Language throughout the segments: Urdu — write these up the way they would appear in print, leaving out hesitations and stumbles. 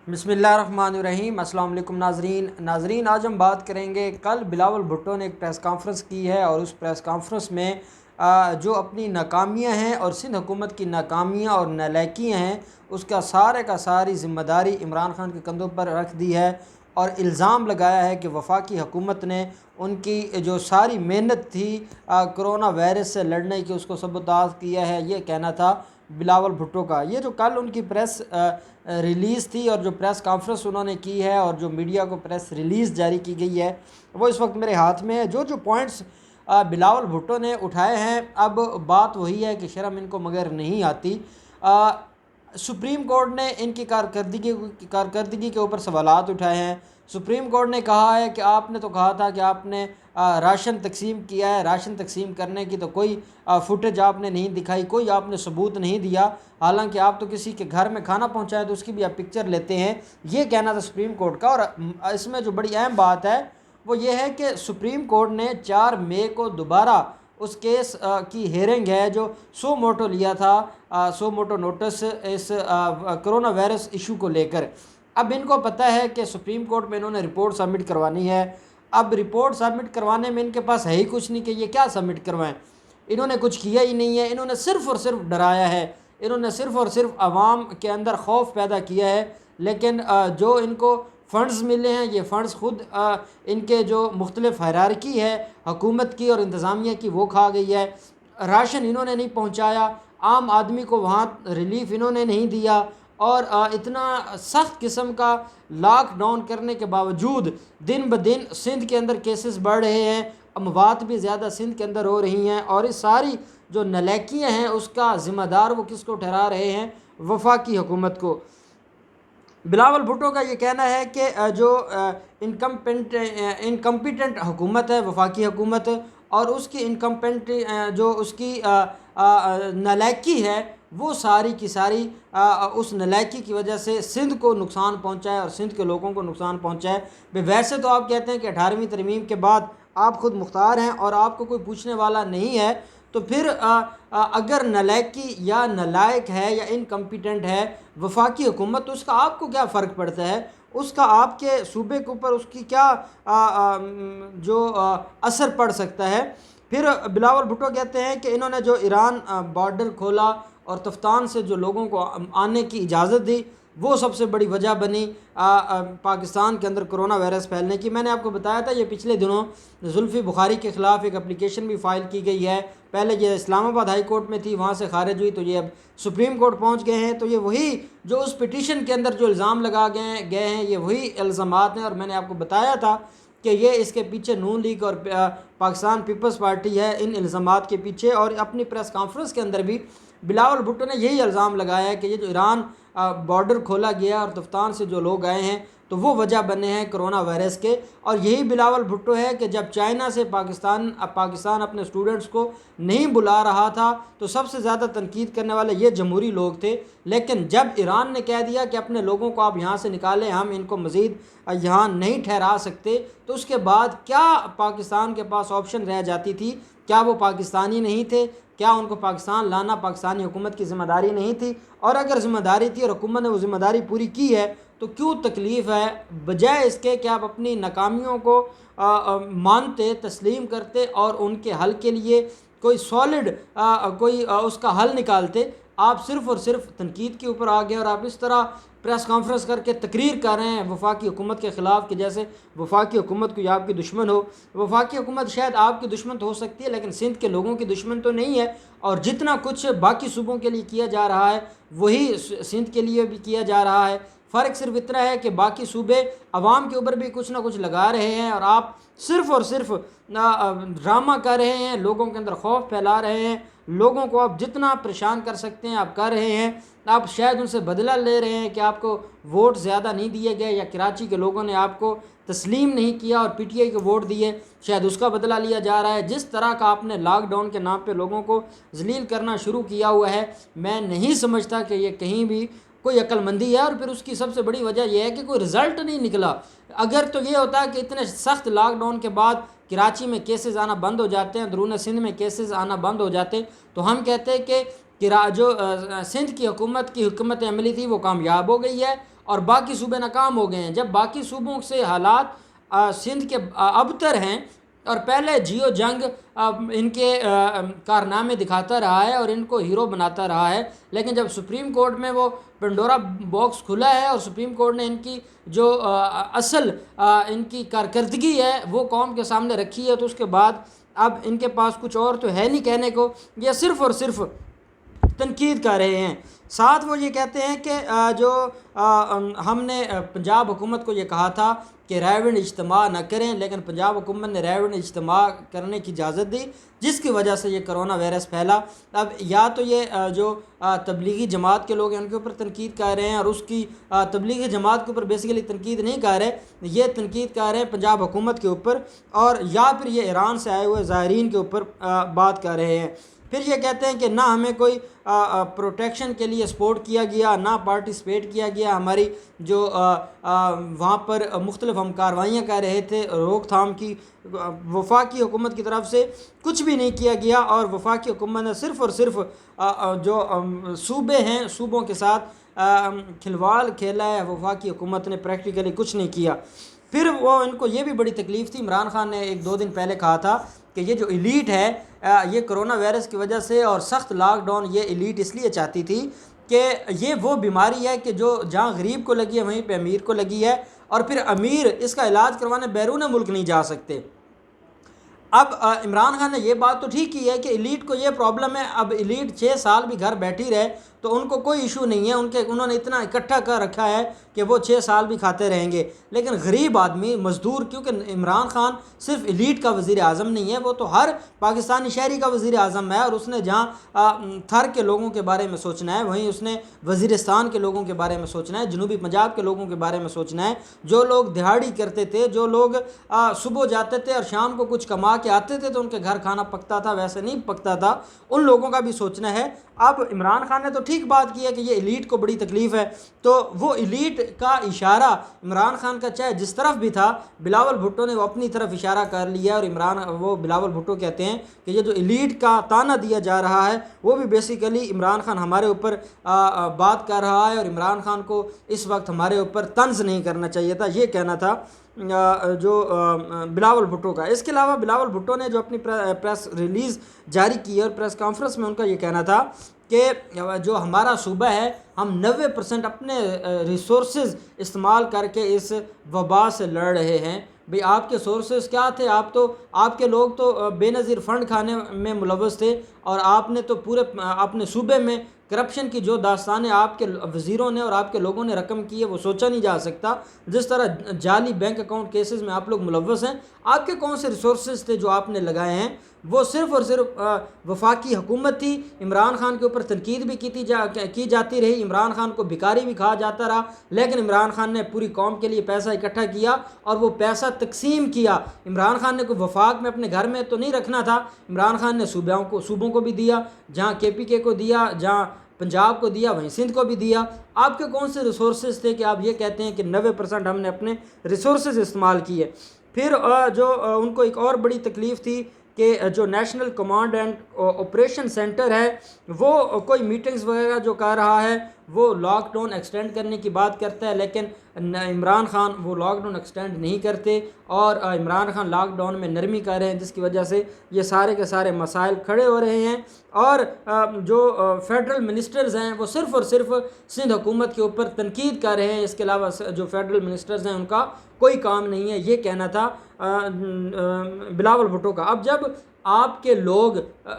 بسم اللہ الرحمن الرحیم۔ السلام علیکم ناظرین، آج ہم بات کریں گے کل بلاول بھٹو نے ایک پریس کانفرنس کی ہے اور اس پریس کانفرنس میں جو اپنی ناکامیاں ہیں اور سندھ حکومت کی ناکامیاں اور نالائکیاں ہیں اس کا ساری ذمہ داری عمران خان کے کندھوں پر رکھ دی ہے اور الزام لگایا ہے کہ وفاقی حکومت نے ان کی جو ساری محنت تھی کرونا وائرس سے لڑنے کی اس کو سبوتاژ کیا ہے، یہ کہنا تھا بلاول بھٹو کا۔ یہ جو کل ان کی پریس ریلیز تھی اور جو پریس کانفرنس انہوں نے کی ہے اور جو میڈیا کو پریس ریلیز جاری کی گئی ہے وہ اس وقت میرے ہاتھ میں ہے۔ جو پوائنٹس بلاول بھٹو نے اٹھائے ہیں، اب بات وہی ہے کہ شرم ان کو مگر نہیں آتی۔ سپریم کورٹ نے ان کی کارکردگی کے اوپر سوالات اٹھائے ہیں۔ سپریم کورٹ نے کہا ہے کہ آپ نے تو کہا تھا کہ آپ نے راشن تقسیم کیا ہے، راشن تقسیم کرنے کی تو کوئی فوٹیج آپ نے نہیں دکھائی، کوئی آپ نے ثبوت نہیں دیا، حالانکہ آپ تو کسی کے گھر میں کھانا پہنچائے تو اس کی بھی آپ پکچر لیتے ہیں، یہ کہنا تھا سپریم کورٹ کا۔ اور اس میں جو بڑی اہم بات ہے وہ یہ ہے کہ سپریم کورٹ نے 4 مئی کو دوبارہ اس کیس کی ہیرنگ ہے جو سو موٹو لیا تھا، سو موٹو نوٹس اس کرونا وائرس ایشو کو لے کر۔ اب ان کو پتہ ہے کہ سپریم کورٹ میں انہوں نے رپورٹ سبمٹ کروانی ہے۔ اب رپورٹ سبمٹ کروانے میں ان کے پاس ہے ہی کچھ نہیں کہ یہ کیا سبمٹ کروائیں، انہوں نے کچھ کیا ہی نہیں ہے، انہوں نے صرف اور صرف ڈرایا ہے، انہوں نے صرف اور صرف عوام کے اندر خوف پیدا کیا ہے۔ لیکن جو ان کو فنڈز ملے ہیں یہ فنڈز خود ان کے جو مختلف ہائرارکی ہے حکومت کی اور انتظامیہ کی وہ کھا گئی ہے۔ راشن انہوں نے نہیں پہنچایا، عام آدمی کو وہاں ریلیف انہوں نے نہیں دیا، اور اتنا سخت قسم کا لاک ڈاؤن کرنے کے باوجود دن بدن سندھ کے اندر کیسز بڑھ رہے ہیں، اموات بھی زیادہ سندھ کے اندر ہو رہی ہیں، اور اس ساری جو نالائکیاں ہیں اس کا ذمہ دار وہ کس کو ٹھہرا رہے ہیں؟ وفاقی حکومت کو۔ بلاول بھٹو کا یہ کہنا ہے کہ جو انکمپیٹنٹ حکومت ہے وفاقی حکومت، اور اس کی جو اس کی نالائکی ہے وہ ساری کی ساری اس نالائکی کی وجہ سے سندھ کو نقصان پہنچا ہے اور سندھ کے لوگوں کو نقصان پہنچا ہے۔ ویسے تو آپ کہتے ہیں کہ 18ویں ترمیم کے بعد آپ خود مختار ہیں اور آپ کو کوئی پوچھنے والا نہیں ہے، تو پھر اگر نالائکی یا نالائق ہے یا انکمپیٹنٹ ہے وفاقی حکومت تو اس کا آپ کو کیا فرق پڑتا ہے؟ اس کا آپ کے صوبے کے اوپر اس کی کیا جو اثر پڑ سکتا ہے؟ پھر بلاول بھٹو کہتے ہیں کہ انہوں نے جو ایران بارڈر کھولا اور تفتان سے جو لوگوں کو آنے کی اجازت دی وہ سب سے بڑی وجہ بنی پاکستان کے اندر کرونا وائرس پھیلنے کی۔ میں نے آپ کو بتایا تھا یہ پچھلے دنوں زلفی بخاری کے خلاف ایک اپلیکیشن بھی فائل کی گئی ہے، پہلے یہ اسلام آباد ہائی کورٹ میں تھی، وہاں سے خارج ہوئی تو یہ اب سپریم کورٹ پہنچ گئے ہیں۔ تو یہ وہی جو اس پٹیشن کے اندر جو الزام لگا گئے ہیں یہ وہی الزامات ہیں، اور میں نے آپ کو بتایا تھا کہ یہ اس کے پیچھے نون لیگ اور پاکستان پیپلز پارٹی ہے ان الزامات کے پیچھے۔ اور اپنی پریس کانفرنس کے اندر بھی بلاول بھٹو نے یہی الزام لگایا ہے کہ یہ جو ایران بارڈر کھولا گیا اور تفتان سے جو لوگ آئے ہیں تو وہ وجہ بنے ہیں کرونا وائرس کے۔ اور یہی بلاول بھٹو ہے کہ جب چائنا سے پاکستان اپنے اسٹوڈنٹس کو نہیں بلا رہا تھا تو سب سے زیادہ تنقید کرنے والے یہ جمہوری لوگ تھے، لیکن جب ایران نے کہہ دیا کہ اپنے لوگوں کو آپ یہاں سے نکالیں، ہم ان کو مزید یہاں نہیں ٹھہرا سکتے، تو اس کے بعد کیا پاکستان کے پاس آپشن رہ جاتی تھی؟ کیا وہ پاکستانی نہیں تھے؟ کیا ان کو پاکستان لانا پاکستانی حکومت کی ذمہ داری نہیں تھی؟ اور اگر ذمہ داری تھی اور حکومت نے وہ ذمہ داری پوری کی ہے تو کیوں تکلیف ہے؟ بجائے اس کے کہ آپ اپنی ناکامیوں کو مانتے، تسلیم کرتے اور ان کے حل کے لیے کوئی سالڈ کوئی اس کا حل نکالتے، آپ صرف اور صرف تنقید کے اوپر آ گئے اور آپ اس طرح پریس کانفرنس کر کے تقریر کر رہے ہیں وفاقی حکومت کے خلاف کہ جیسے وفاقی حکومت کوئی آپ کی دشمن ہو۔ وفاقی حکومت شاید آپ کی دشمن تو ہو سکتی ہے لیکن سندھ کے لوگوں کی دشمن تو نہیں ہے، اور جتنا کچھ باقی صوبوں کے لیے کیا جا رہا ہے وہی سندھ کے لیے بھی کیا جا رہا ہے۔ فرق صرف اتنا ہے کہ باقی صوبے عوام کے اوپر بھی کچھ نہ کچھ لگا رہے ہیں اور آپ صرف اور صرف ڈرامہ کر رہے ہیں، لوگوں کے اندر خوف پھیلا رہے ہیں، لوگوں کو آپ جتنا پریشان کر سکتے ہیں آپ کر رہے ہیں۔ آپ شاید ان سے بدلہ لے رہے ہیں کہ آپ کو ووٹ زیادہ نہیں دیے گئے یا کراچی کے لوگوں نے آپ کو تسلیم نہیں کیا اور پی ٹی آئی کو ووٹ دیے، شاید اس کا بدلہ لیا جا رہا ہے۔ جس طرح کا آپ نے لاک ڈاؤن کے نام پہ لوگوں کو ذلیل کرنا شروع کیا ہوا ہے، میں نہیں سمجھتا کہ یہ کہیں بھی کوئی عقل مندی ہے، اور پھر اس کی سب سے بڑی وجہ یہ ہے کہ کوئی رزلٹ نہیں نکلا۔ اگر تو یہ ہوتا کہ اتنے سخت لاک ڈاؤن کے بعد کراچی میں کیسز آنا بند ہو جاتے ہیں، درون سندھ میں کیسز آنا بند ہو جاتے، تو ہم کہتے کہ جو سندھ کی حکومت کی حکمت عملی تھی وہ کامیاب ہو گئی ہے اور باقی صوبے ناکام ہو گئے ہیں. جب باقی صوبوں سے حالات سندھ کے ابتر ہیں اور پہلے جیو جنگ ان کے کارنامے دکھاتا رہا ہے اور ان کو ہیرو بناتا رہا ہے، لیکن جب سپریم کورٹ میں وہ پنڈورا باکس کھلا ہے اور سپریم کورٹ نے ان کی جو اصل ان کی کارکردگی ہے وہ قوم کے سامنے رکھی ہے، تو اس کے بعد اب ان کے پاس کچھ اور تو ہے نہیں کہنے کو، یہ صرف اور صرف تنقید کر رہے ہیں. ساتھ وہ یہ کہتے ہیں کہ جو ہم نے پنجاب حکومت کو یہ کہا تھا کہ رائے ونڈ اجتماع نہ کریں، لیکن پنجاب حکومت نے رائے ونڈ اجتماع کرنے کی اجازت دی، جس کی وجہ سے یہ کرونا وائرس پھیلا. اب یا تو یہ جو تبلیغی جماعت کے لوگ ہیں ان کے اوپر تنقید کر رہے ہیں، اور اس کی تبلیغی جماعت کے اوپر بیسیکلی تنقید نہیں کر رہے، یہ تنقید کر رہے ہیں پنجاب حکومت کے اوپر، اور یا پھر یہ ایران سے آئے ہوئے زائرین کے اوپر بات کر رہے ہیں. پھر یہ کہتے ہیں کہ نہ ہمیں کوئی پروٹیکشن کے لیے سپورٹ کیا گیا، نہ پارٹیسپیٹ کیا گیا، ہماری جو وہاں پر مختلف ہم کارروائیاں کر رہے تھے روک تھام کی، وفاقی حکومت کی طرف سے کچھ بھی نہیں کیا گیا، اور وفاقی حکومت نے صرف اور صرف جو صوبے ہیں صوبوں کے ساتھ کھلواڑ کھیلا ہے. وفاقی حکومت نے پریکٹیکلی کچھ نہیں کیا. پھر وہ ان کو یہ بھی بڑی تکلیف تھی، عمران خان نے 1-2 دن پہلے کہا تھا کہ یہ جو ایلیٹ ہے یہ کرونا وائرس کی وجہ سے اور سخت لاک ڈاؤن یہ ایلیٹ اس لیے چاہتی تھی کہ یہ وہ بیماری ہے کہ جو جہاں غریب کو لگی ہے وہیں پہ امیر کو لگی ہے، اور پھر امیر اس کا علاج کروانے بیرون ملک نہیں جا سکتے. اب عمران خان نے یہ بات تو ٹھیک کی ہے کہ ایلیٹ کو یہ پرابلم ہے، اب ایلیٹ 6 سال بھی گھر بیٹھی رہے تو ان کو کوئی ایشو نہیں ہے، انہوں نے اتنا اکٹھا کر رکھا ہے کہ وہ 6 سال بھی کھاتے رہیں گے. لیکن غریب آدمی مزدور، کیونکہ عمران خان صرف ایلیٹ کا وزیر اعظم نہیں ہے، وہ تو ہر پاکستانی شہری کا وزیر اعظم ہے، اور اس نے جہاں تھر کے لوگوں کے بارے میں سوچنا ہے وہیں اس نے وزیرستان کے لوگوں کے بارے میں سوچنا ہے، جنوبی پنجاب کے لوگوں کے بارے میں سوچنا ہے، جو لوگ دہاڑی کرتے تھے، جو لوگ صبح جاتے تھے اور شام کو کچھ کما کے آتے تھے تو ان کے گھر کھانا پکتا تھا، ویسے نہیں پکتا تھا، ان لوگوں کا بھی سوچنا ہے. اب عمران خان نے تو ٹھیک بات کی ہے کہ یہ ایلیٹ کو بڑی تکلیف ہے، تو وہ ایلیٹ کا اشارہ عمران خان کا چاہے جس طرف بھی تھا، بلاول بھٹو نے وہ اپنی طرف اشارہ کر لیا، اور وہ بلاول بھٹو کہتے ہیں کہ یہ جو ایلیٹ کا تانا دیا جا رہا ہے وہ بھی بیسیکلی عمران خان ہمارے اوپر بات کر رہا ہے، اور عمران خان کو اس وقت ہمارے اوپر طنز نہیں کرنا چاہیے تھا، یہ کہنا تھا جو بلاول بھٹو کا. اس کے علاوہ بلاول بھٹو نے جو اپنی پریس ریلیز جاری کی ہے اور پریس کانفرنس میں ان کا یہ کہنا تھا کہ جو ہمارا صوبہ ہے ہم 90% اپنے ریسورسز استعمال کر کے اس وبا سے لڑ رہے ہیں. بھئی آپ کے سورسز کیا تھے؟ آپ کے لوگ تو بے نظیر فنڈ کھانے میں ملوث تھے، اور آپ نے تو پورے اپنے صوبے میں کرپشن کی جو داستانیں آپ کے وزیروں نے اور آپ کے لوگوں نے رقم کی ہے وہ سوچا نہیں جا سکتا. جس طرح جعلی بینک اکاؤنٹ کیسز میں آپ لوگ ملوث ہیں، آپ کے کون سے ریسورسز تھے جو آپ نے لگائے ہیں؟ وہ صرف اور صرف وفاقی حکومت تھی. عمران خان کے اوپر تنقید بھی کی جاتی رہی، عمران خان کو بھکاری بھی کہا جاتا رہا، لیکن عمران خان نے پوری قوم کے لیے پیسہ اکٹھا کیا اور وہ پیسہ تقسیم کیا. عمران خان نے کوئی وفاق میں اپنے گھر میں تو نہیں رکھنا تھا، عمران خان نے صوبوں کو بھی دیا، جہاں KPK کو دیا، جہاں پنجاب کو دیا وہیں سندھ کو بھی دیا. آپ کے کون سے ریسورسز تھے کہ آپ یہ کہتے ہیں کہ 90% ہم نے اپنے ریسورسز استعمال کیے؟ پھر جو ان کو ایک اور بڑی تکلیف تھی کہ جو national command and operation centre ہے وہ کوئی میٹنگز وغیرہ جو کر رہا ہے وہ لاک ڈاؤن ایکسٹینڈ کرنے کی بات کرتا ہے، لیکن عمران خان وہ لاک ڈاؤن ایکسٹینڈ نہیں کرتے، اور عمران خان لاک ڈاؤن میں نرمی کر رہے ہیں، جس کی وجہ سے یہ سارے کے سارے مسائل کھڑے ہو رہے ہیں. اور جو فیڈرل منسٹرز ہیں وہ صرف اور صرف سندھ حکومت کے اوپر تنقید کر رہے ہیں، اس کے علاوہ جو فیڈرل منسٹرز ہیں ان کا کوئی کام نہیں ہے، یہ کہنا تھا بلاول بھٹو کا. اب جب آپ کے لوگ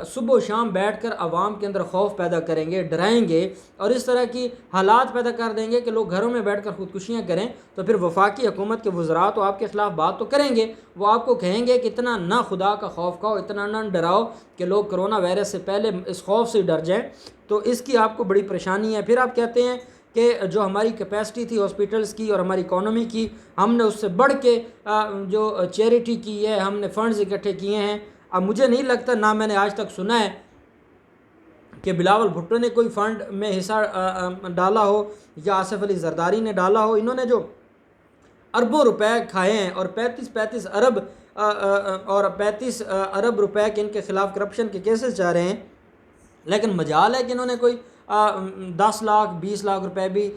صبح و شام بیٹھ کر عوام کے اندر خوف پیدا کریں گے، ڈرائیں گے اور اس طرح کی حالات پیدا کر دیں گے کہ لوگ گھروں میں بیٹھ کر خودکشیاں کریں، تو پھر وفاقی حکومت کے وزراء تو آپ کے خلاف بات تو کریں گے. وہ آپ کو کہیں گے کہ اتنا نہ خدا کا خوف کھاؤ، اتنا نہ ڈراؤ کہ لوگ کرونا وائرس سے پہلے اس خوف سے ڈر جائیں، تو اس کی آپ کو بڑی پریشانی ہے. پھر آپ کہتے ہیں کہ جو ہماری کیپیسٹی تھی ہاسپیٹلز کی اور ہماری اکانومی کی، ہم نے اس سے بڑھ کے جو چیریٹی کی ہے، ہم نے فنڈز اکٹھے کیے ہیں. اب مجھے نہیں لگتا، نہ میں نے آج تک سنا ہے کہ بلاول بھٹو نے کوئی فنڈ میں حصہ ڈالا ہو یا آصف علی زرداری نے ڈالا ہو. انہوں نے جو اربوں روپے کھائے ہیں اور 35 ارب روپے کے ان کے خلاف کرپشن کے کیسز جا رہے ہیں، لیکن مجال ہے کہ انہوں نے کوئی 10 لاکھ 20 لاکھ روپے بھی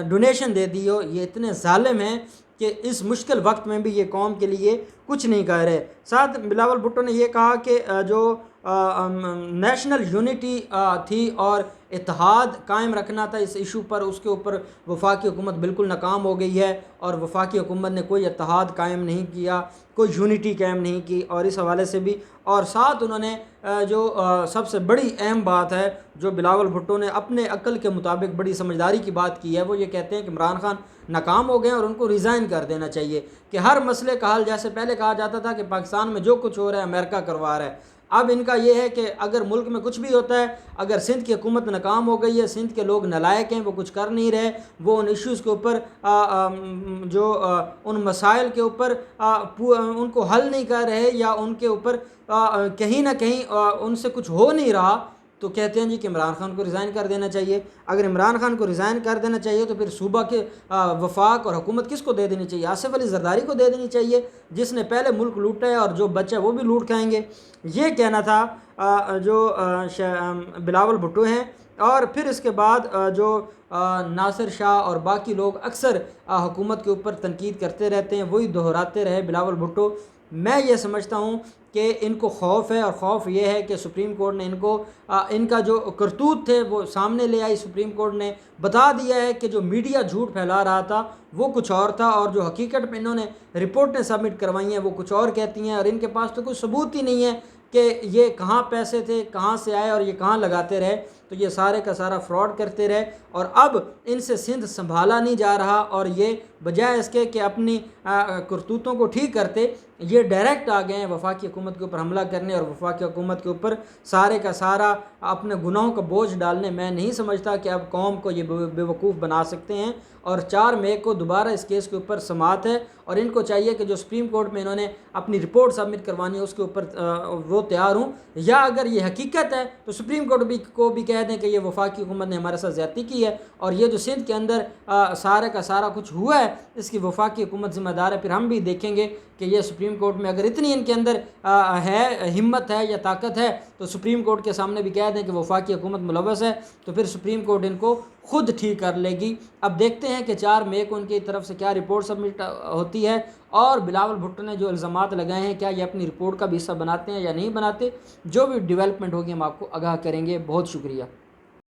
ڈونیشن دے دی ہو، یہ اتنے ظالم ہیں کہ اس مشکل وقت میں بھی یہ قوم کے لیے کچھ نہیں کہہ رہے۔ ساتھ بلاول بھٹو نے یہ کہا کہ جو نیشنل یونٹی تھی اور اتحاد قائم رکھنا تھا اس ایشو پر، اس کے اوپر وفاقی حکومت بالکل ناکام ہو گئی ہے، اور وفاقی حکومت نے کوئی اتحاد قائم نہیں کیا، کوئی یونٹی قائم نہیں کی، اور اس حوالے سے بھی اور ساتھ انہوں نے جو سب سے بڑی اہم بات ہے جو بلاول بھٹو نے اپنے عقل کے مطابق بڑی سمجھداری کی بات کی ہے، وہ یہ کہتے ہیں کہ عمران خان ناکام ہو گئے ہیں اور ان کو ریزائن کر دینا چاہیے، کہ ہر مسئلے کا حل جیسے پہلے کہا جاتا تھا کہ پاکستان میں جو کچھ ہو رہا ہے امریکہ کروا رہا ہے، اب ان کا یہ ہے کہ اگر ملک میں کچھ بھی ہوتا ہے، اگر سندھ کی حکومت ناکام ہو گئی ہے، سندھ کے لوگ نالائق ہیں، وہ کچھ کر نہیں رہے، وہ ان ایشوز کے اوپر ان مسائل کے اوپر ان کو حل نہیں کر رہے، یا ان کے اوپر کہیں نہ کہیں ان سے کچھ ہو نہیں رہا، تو کہتے ہیں جی کہ عمران خان کو ریزائن کر دینا چاہیے۔ اگر عمران خان کو ریزائن کر دینا چاہیے تو پھر صوبہ کے وفاق اور حکومت کس کو دے دینی چاہیے؟ آصف علی زرداری کو دے دینی چاہیے، جس نے پہلے ملک لوٹا ہے، اور جو بچہ وہ بھی لوٹ کھائیں گے۔ یہ کہنا تھا جو بلاول بھٹو ہیں۔ اور پھر اس کے بعد جو ناصر شاہ اور باقی لوگ اکثر حکومت کے اوپر تنقید کرتے رہتے ہیں، وہی دہراتے رہے بلاول بھٹو۔ میں یہ سمجھتا ہوں کہ ان کو خوف ہے، اور خوف یہ ہے کہ سپریم کورٹ نے ان کا جو کرتوت تھے وہ سامنے لے آئی۔ سپریم کورٹ نے بتا دیا ہے کہ جو میڈیا جھوٹ پھیلا رہا تھا وہ کچھ اور تھا، اور جو حقیقت میں انہوں نے رپورٹیں سبمٹ کروائی ہیں وہ کچھ اور کہتی ہیں، اور ان کے پاس تو کوئی ثبوت ہی نہیں ہے کہ یہ کہاں پیسے تھے، کہاں سے آئے، اور یہ کہاں لگاتے رہے، تو یہ سارے کا سارا فراڈ کرتے رہے، اور اب ان سے سندھ سنبھالا نہیں جا رہا، اور یہ بجائے اس کے کہ اپنی کرتوتوں کو ٹھیک کرتے، یہ ڈائریکٹ آ گئے ہیں وفاقی حکومت کے اوپر حملہ کرنے، اور وفاقی حکومت کے اوپر سارے کا سارا اپنے گناہوں کا بوجھ ڈالنے۔ میں نہیں سمجھتا کہ اب قوم کو یہ بے وقوف بنا سکتے ہیں، اور 4 مئی کو دوبارہ اس کیس کے اوپر سماعت ہے، اور ان کو چاہیے کہ جو سپریم کورٹ میں انہوں نے اپنی رپورٹ سبمٹ کروانی ہے اس کے اوپر وہ تیار ہوں، یا اگر یہ حقیقت ہے تو سپریم کورٹ کو بھی کہہ دیں کہ یہ وفاقی حکومت نے ہمارے ساتھ زیادتی کی ہے، اور یہ جو سندھ کے اندر سارے کا سارا کچھ ہوا ہے اس کی وفاقی حکومت ذمہ دار ہے۔ پھر ہم بھی دیکھیں گے کہ یہ سپریم کورٹ میں اگر اتنی ان کے اندر ہے، ہمت ہے یا طاقت ہے، تو سپریم کورٹ کے سامنے بھی کہہ دیں کہ وفاقی حکومت ملوث ہے، تو پھر سپریم کورٹ ان کو خود ٹھیک کر لے گی۔ اب دیکھتے ہیں کہ 4 مئی کو ان کی طرف سے کیا رپورٹ سبمٹ ہوتی ہے، اور بلاول بھٹو نے جو الزامات لگائے ہیں کیا یہ اپنی رپورٹ کا بھی حصہ بناتے ہیں یا نہیں بناتے۔ جو بھی ڈیولپمنٹ ہوگی ہم آپ کو آگاہ کریں گے۔ بہت شکریہ۔